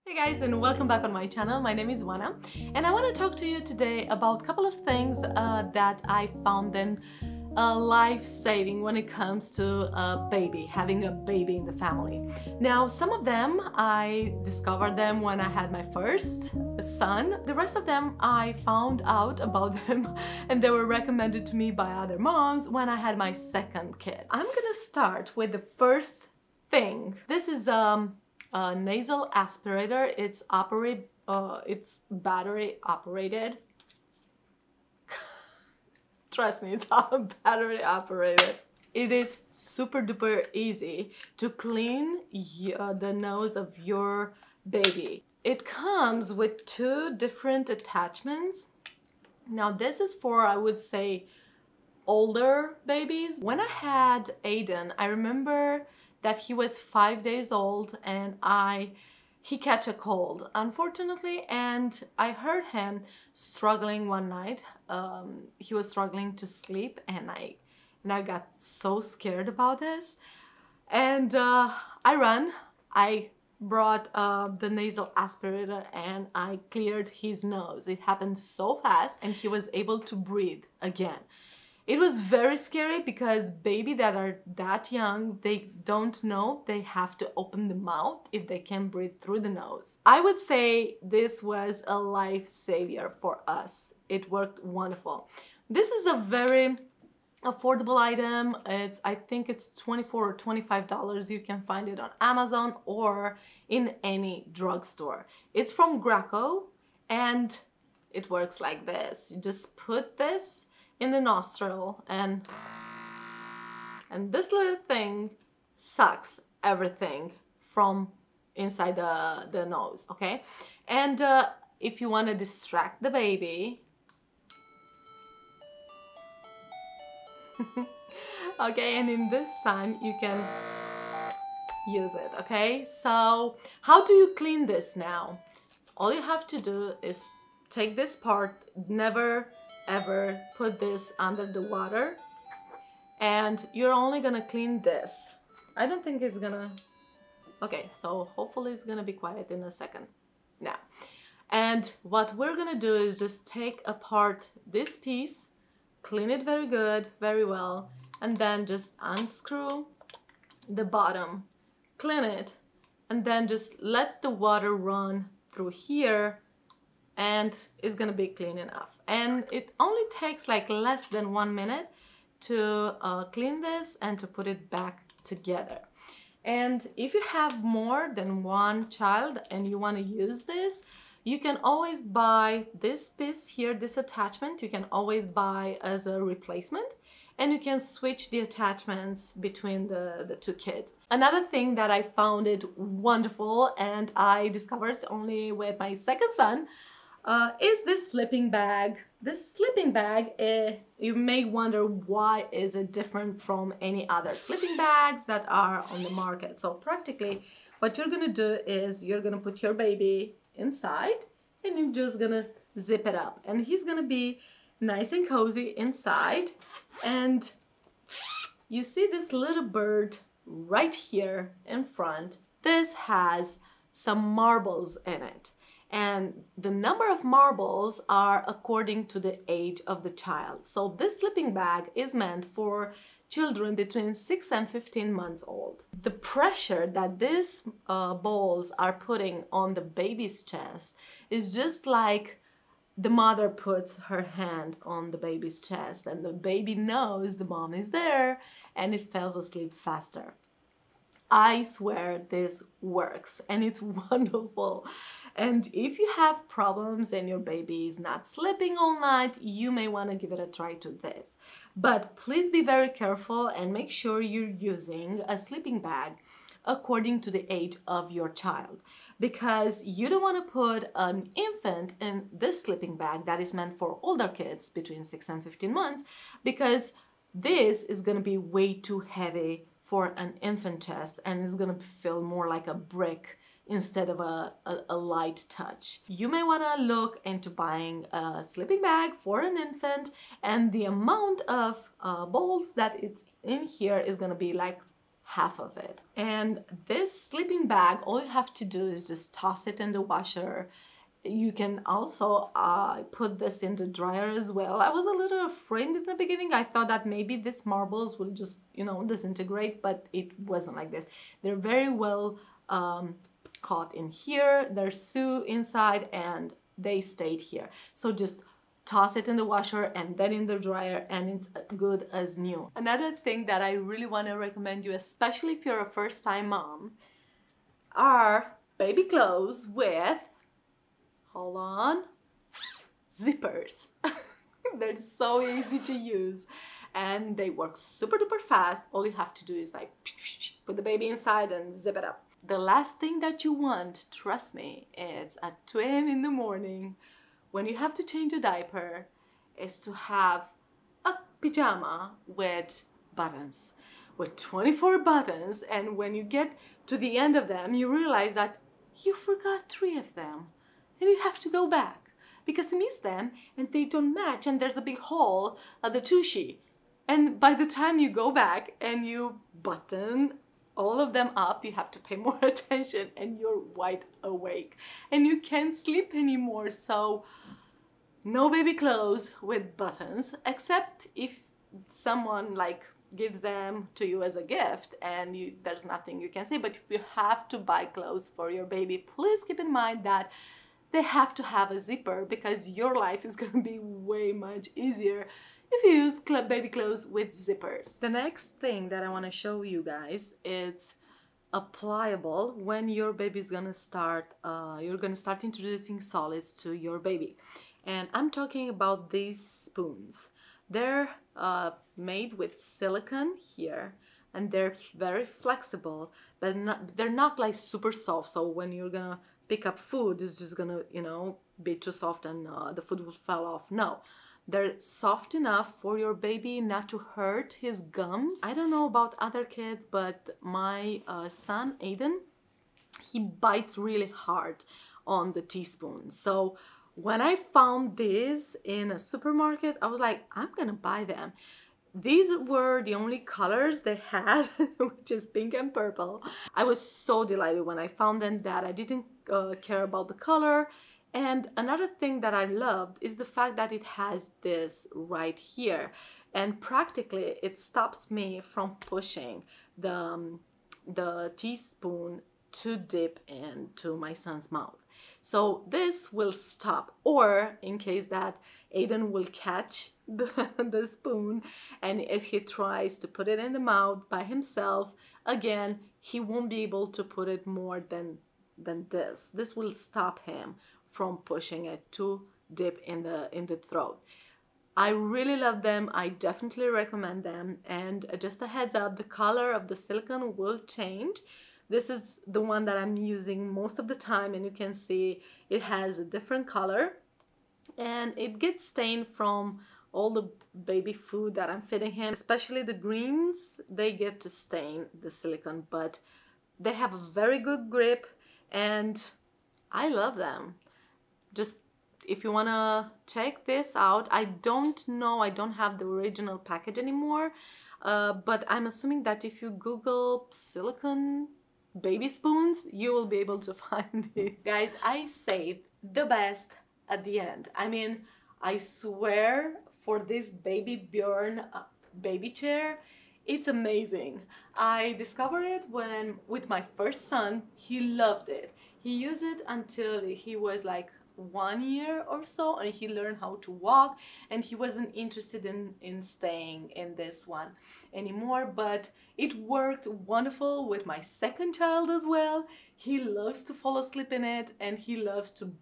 Hey guys, and welcome back on my channel. My name is 𝗏𝗏, and I want to talk to you today about a couple of things that I found them life-saving when it comes to having a baby in the family. Now, some of them I discovered them when I had my first son. The rest of them I found out about them and they were recommended to me by other moms when I had my second kid. I'm gonna start with the first thing. This is a nasal aspirator. It's battery operated. Trust me, it's battery operated. It is super duper easy to clean the nose of your baby. It comes with two different attachments. Now this is for, I would say, older babies. When I had Aiden, I remember that he was 5 days old and he catch a cold, unfortunately, and I heard him struggling one night. He was struggling to sleep, and I got so scared about this. And I brought the nasal aspirator and I cleared his nose. It happened so fast and he was able to breathe again. It was very scary because babies that are that young, they don't know they have to open the mouth if they can breathe through the nose. I would say this was a lifesaver for us. It worked wonderful. This is a very affordable item. I think it's $24 or $25. You can find it on Amazon or in any drugstore. It's from Graco and it works like this. You just put this in the nostril and this little thing sucks everything from inside the nose, okay? And if you want to distract the baby, okay, and in this time you can use it, okay? So how do you clean this now? All you have to do is take this part, never ever put this under the water, and you're only gonna clean this. I don't think it's gonna... Okay, so hopefully it's gonna be quiet in a second now. And what we're gonna do is just take apart this piece, clean it very good, very well, and then just unscrew the bottom, clean it, and then just let the water run through here, and it's gonna be clean enough. And it only takes like less than 1 minute to clean this and to put it back together. And if you have more than one child and you want to use this, you can always buy this piece here, this attachment, you can always buy as a replacement, and you can switch the attachments between the two kids. Another thing that I found it wonderful and I discovered only with my second son is this sleeping bag. This sleeping bag, you may wonder why is it different from any other sleeping bags that are on the market. So practically what you're gonna do is you're gonna put your baby inside and you're just gonna zip it up, and he's gonna be nice and cozy inside. And you see this little bird right here in front. This has some marbles in it. And the number of marbles are according to the age of the child. So this sleeping bag is meant for children between 6 and 15 months old. The pressure that these balls are putting on the baby's chest is just like the mother puts her hand on the baby's chest, and the baby knows the mom is there and it falls asleep faster. I swear this works and it's wonderful. And if you have problems and your baby is not sleeping all night, you may want to give it a try to this. But please be very careful and make sure you're using a sleeping bag according to the age of your child, because you don't want to put an infant in this sleeping bag that is meant for older kids between 6 and 15 months, because this is going to be way too heavy for an infant chest and it's gonna feel more like a brick instead of a light touch. You may wanna look into buying a sleeping bag for an infant, and the amount of balls that it's in here is gonna be like half of it. And this sleeping bag, all you have to do is just toss it in the washer. You can also put this in the dryer as well. I was a little afraid in the beginning. I thought that maybe these marbles will just, you know, disintegrate, but it wasn't like this. They're very well caught in here. There's Sue inside and they stayed here. So just toss it in the washer and then in the dryer and it's good as new. Another thing that I really want to recommend you, especially if you're a first-time mom, are baby clothes with, hold on, zippers. They're so easy to use and they work super duper fast. All you have to do is like put the baby inside and zip it up. The last thing that you want, trust me, it's at 2 a.m. in the morning when you have to change a diaper, is to have a pajama with buttons, with 24 buttons, and when you get to the end of them, you realize that you forgot 3 of them, and you have to go back because you miss them and they don't match, and there's a big hole at the tushy. And by the time you go back and you button all of them up, you have to pay more attention and you're wide awake and you can't sleep anymore. So no baby clothes with buttons, except if someone like gives them to you as a gift and there's nothing you can say. But if you have to buy clothes for your baby, please keep in mind that they have to have a zipper, because your life is going to be way much easier if you use baby clothes with zippers. The next thing that I want to show you guys is a pliable when your baby's gonna start, you're gonna start introducing solids to your baby. And I'm talking about these spoons. They're made with silicone here, and they're very flexible, but they're not like super soft. So when you're gonna pick up food, it's just gonna, you know, be too soft and the food will fall off. No. They're soft enough for your baby not to hurt his gums. I don't know about other kids, but my son, Aiden, he bites really hard on the teaspoon. So when I found these in a supermarket, I was like, I'm gonna buy them. These were the only colors they had, which is pink and purple. I was so delighted when I found them that I didn't care about the color. And another thing that I loved is the fact that it has this right here, and practically it stops me from pushing the teaspoon to dip into my son's mouth. So this will stop, or in case that Aiden will catch the spoon, and if he tries to put it in the mouth by himself, again, he won't be able to put it more than this. This will stop him from pushing it to dip in the throat. I really love them. I definitely recommend them. And just a heads up, the color of the silicone will change. This is the one that I'm using most of the time, and you can see it has a different color and it gets stained from all the baby food that I'm feeding him, especially the greens. They get to stain the silicone, but they have a very good grip and I love them. Just if you want to check this out, I don't know, I don't have the original package anymore, but I'm assuming that if you Google silicone baby spoons, you will be able to find it. Guys, I saved the best at the end. I mean, I swear, for this Baby Bjorn baby chair, it's amazing. I discovered it with my first son. He loved it. He used it until he was like 1 year or so, and he learned how to walk, and he wasn't interested in staying in this one anymore, but it worked wonderful with my second child as well. He loves to fall asleep in it, and he loves to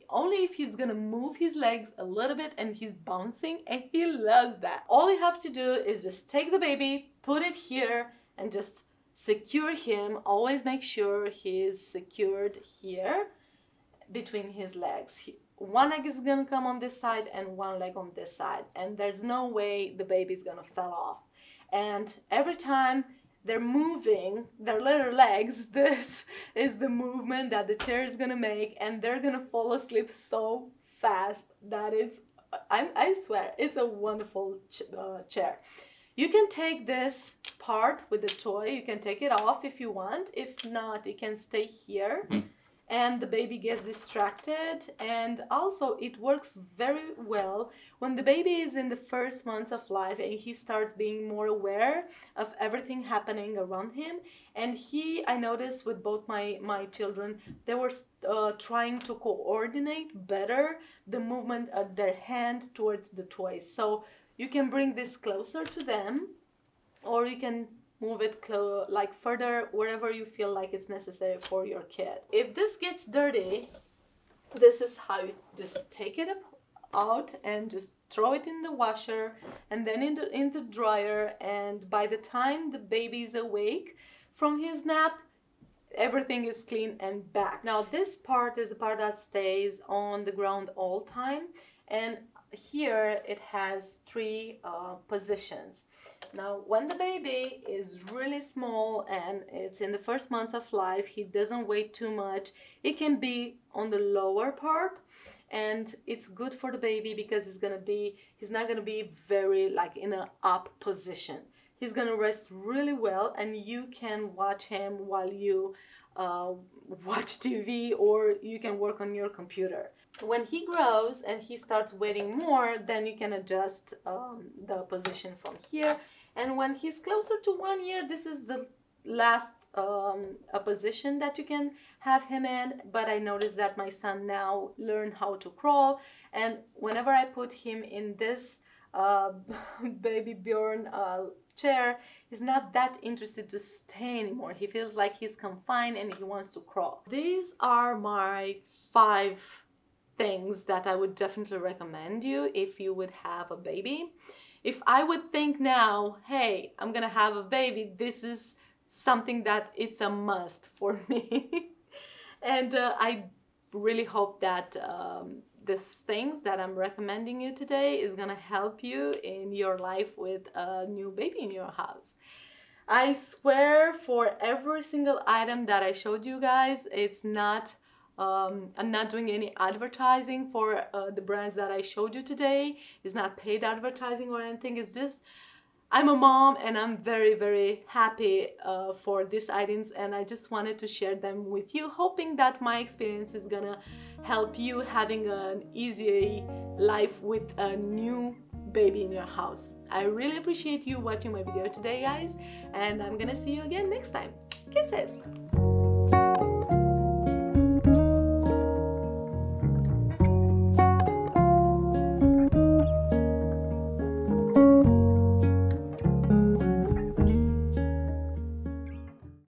only if he's gonna move his legs a little bit and he's bouncing, and he loves that. All you have to do is just take the baby, put it here, and just secure him. Always make sure he's secured here between his legs. One leg is gonna come on this side and one leg on this side, and there's no way the baby's gonna fall off. And every time they're moving their little legs, this is the movement that the chair is gonna make, and they're gonna fall asleep so fast that it's, I swear, it's a wonderful chair. You can take this part with the toy, you can take it off if you want. If not, it can stay here and the baby gets distracted. And also it works very well when the baby is in the first months of life and he starts being more aware of everything happening around him. And I noticed with both my children, they were trying to coordinate better the movement of their hand towards the toys. So you can bring this closer to them, or you can move it like further wherever you feel like it's necessary for your kid. If this gets dirty, this is how you just take it out and just throw it in the washer and then in the dryer. And by the time the baby is awake from his nap, everything is clean and back. Now this part is the part that stays on the ground all time, and here it has 3 positions. Now when the baby is really small and it's in the first months of life, he doesn't weigh too much, it can be on the lower part, and it's good for the baby because he's not gonna be very like in an up position. He's gonna rest really well, and you can watch him while you watch TV, or you can work on your computer. When he grows and he starts weighing more, then you can adjust the position from here. And when he's closer to 1 year, this is the last position that you can have him in. But I noticed that my son now learned how to crawl, and whenever I put him in this baby Bjorn chair, he's not that interested to stay anymore. He feels like he's confined and he wants to crawl. These are my 5 things that I would definitely recommend you if you would have a baby. If I would think now, hey, I'm gonna have a baby, this is something that it's a must for me. And I really hope that these things that I'm recommending you today is gonna help you in your life with a new baby in your house. I swear, for every single item that I showed you guys, it's not I'm not doing any advertising for the brands that I showed you today. It's not paid advertising or anything. It's just I'm a mom and I'm very, very happy for these items, and I just wanted to share them with you, hoping that my experience is gonna help you having an easier life with a new baby in your house. I really appreciate you watching my video today, guys, and I'm gonna see you again next time. Kisses!